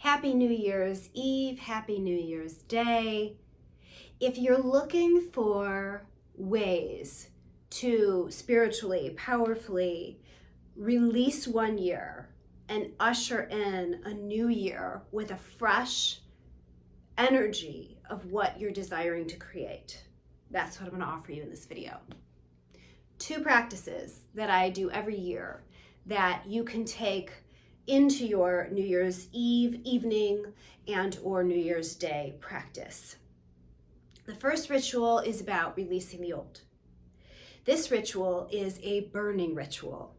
Happy New Year's Eve, Happy New Year's Day. If you're looking for ways to spiritually, powerfully release one year and usher in a new year with a fresh energy of what you're desiring to create, that's what I'm going to offer you in this video. 2 practices that I do every year that you can take into your New Year's Eve evening and or New Year's Day practice. The first ritual is about releasing the old. This ritual is a burning ritual.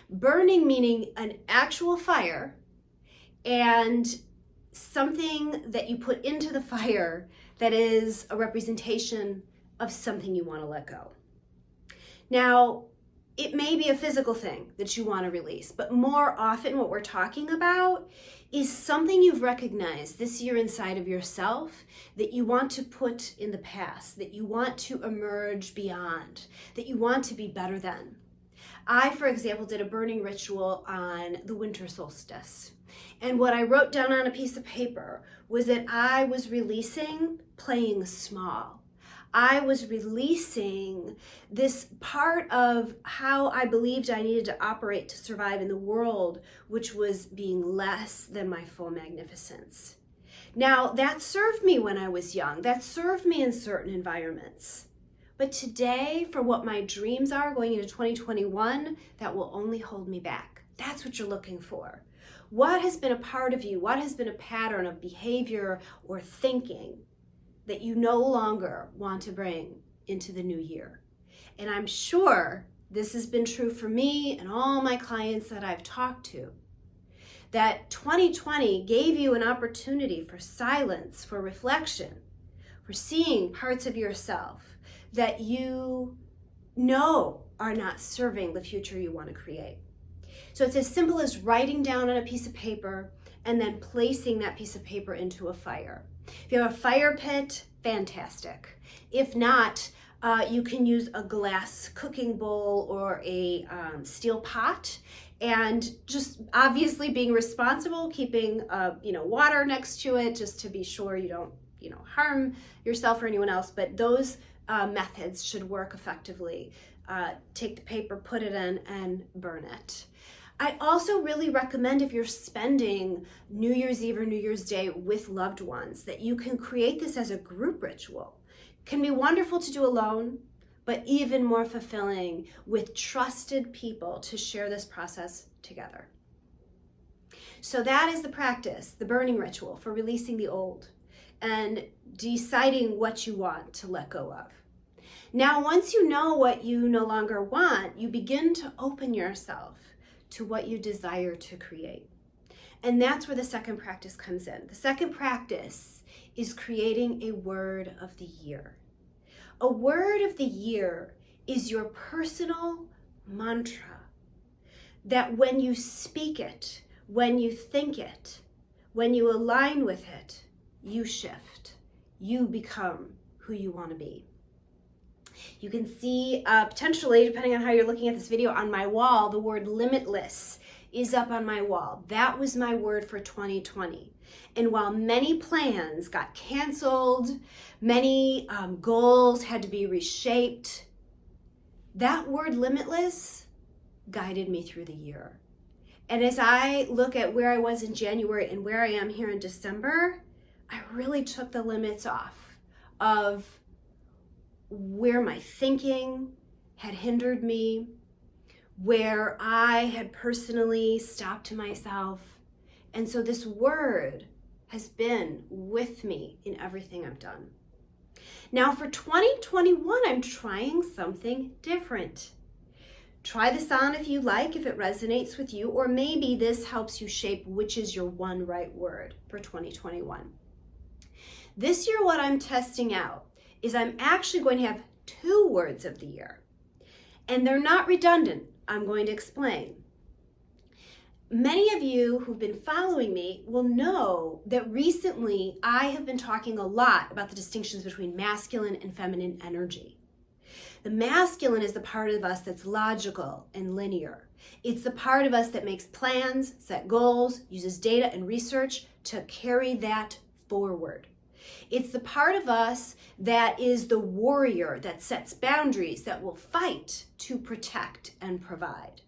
Burning meaning an actual fire and something that you put into the fire that is a representation of something you want to let go. Now, it may be a physical thing that you want to release, but more often what we're talking about is something you've recognized this year inside of yourself that you want to put in the past, that you want to emerge beyond, that you want to be better than. I, for example, did a burning ritual on the winter solstice. And what I wrote down on a piece of paper was that I was releasing playing small. I was releasing this part of how I believed I needed to operate to survive in the world, which was being less than my full magnificence. Now, that served me when I was young. That served me in certain environments. But today, for what my dreams are going into 2021, that will only hold me back. That's what you're looking for. What has been a part of you? What has been a pattern of behavior or thinking that you no longer want to bring into the new year? And I'm sure this has been true for me and all my clients that I've talked to, that 2020 gave you an opportunity for silence, for reflection, for seeing parts of yourself that you know are not serving the future you want to create. So it's as simple as writing down on a piece of paper and then placing that piece of paper into a fire. If you have a fire pit, fantastic. If not, you can use a glass cooking bowl or a steel pot, and just obviously being responsible, keeping water next to it just to be sure you don't harm yourself or anyone else. But those methods should work effectively. Take the paper, put it in, and burn it. I also really recommend, if you're spending New Year's Eve or New Year's Day with loved ones, that you can create this as a group ritual. It can be wonderful to do alone, but even more fulfilling with trusted people to share this process together. So that is the practice, the burning ritual for releasing the old and deciding what you want to let go of. Now, once you know what you no longer want, you begin to open yourself to what you desire to create. And that's where the second practice comes in. The second practice is creating a word of the year. A word of the year is your personal mantra that when you speak it, when you think it, when you align with it, you shift. You become who you want to be. You can see potentially, depending on how you're looking at this video, on my wall, the word limitless is up on my wall. That was my word for 2020. And while many plans got canceled, many goals had to be reshaped, that word limitless guided me through the year. And as I look at where I was in January and where I am here in December, I really took the limits off of where my thinking had hindered me, where I had personally stopped myself. And so this word has been with me in everything I've done. Now for 2021, I'm trying something different. Try this on if you like, if it resonates with you, or maybe this helps you shape which is your one right word for 2021. This year, what I'm testing out is I'm actually going to have 2 words of the year. And they're not redundant. I'm going to explain. Many of you who've been following me will know that recently I have been talking a lot about the distinctions between masculine and feminine energy. The masculine is the part of us that's logical and linear. It's the part of us that makes plans, set goals, uses data and research to carry that forward. It's the part of us that is the warrior that sets boundaries, that will fight to protect and provide.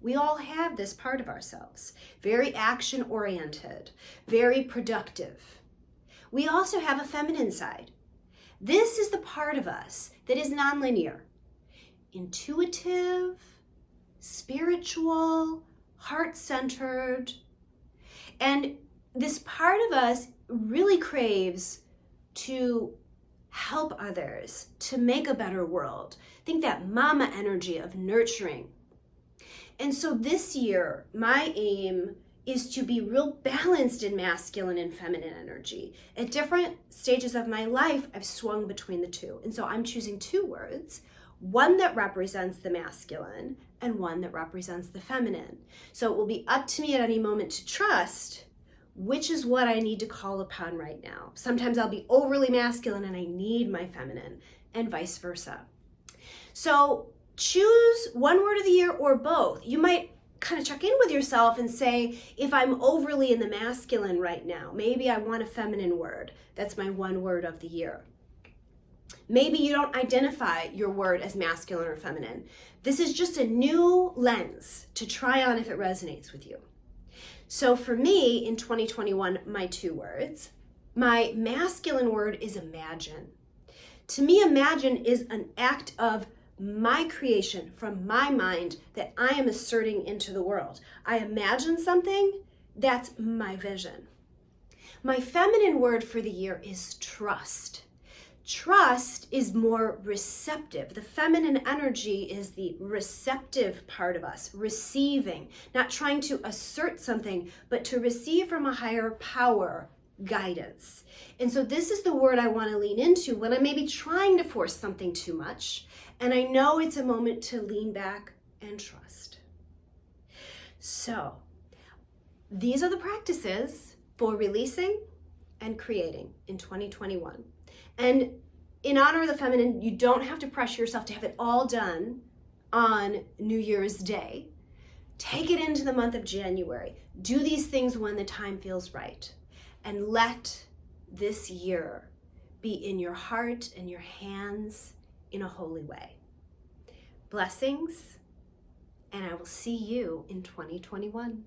We all have this part of ourselves, very action-oriented, very productive. We also have a feminine side. This is the part of us that is nonlinear, intuitive, spiritual, heart-centered. And this part of us really craves to help others, to make a better world. Think that mama energy of nurturing. And so this year, my aim is to be real balanced in masculine and feminine energy. At different stages of my life, I've swung between the two. And so I'm choosing two words, one that represents the masculine and one that represents the feminine. So it will be up to me at any moment to trust which is what I need to call upon right now. Sometimes I'll be overly masculine and I need my feminine, and vice versa. So choose one word of the year or both. You might kind of check in with yourself and say, if I'm overly in the masculine right now, maybe I want a feminine word. That's my one word of the year. Maybe you don't identify your word as masculine or feminine. This is just a new lens to try on if it resonates with you. So for me, in 2021, my two words, my masculine word is imagine. To me, imagine is an act of my creation from my mind that I am asserting into the world. I imagine something, that's my vision. My feminine word for the year is trust. Trust is more receptive. The feminine energy is the receptive part of us, receiving, not trying to assert something, but to receive from a higher power guidance. And so this is the word I want to lean into when I may be trying to force something too much. And I know it's a moment to lean back and trust. So these are the practices for releasing and creating in 2021. And in honor of the feminine, you don't have to pressure yourself to have it all done on New Year's Day. Take it into the month of January. Do these things when the time feels right. And let this year be in your heart and your hands in a holy way. Blessings, and I will see you in 2021.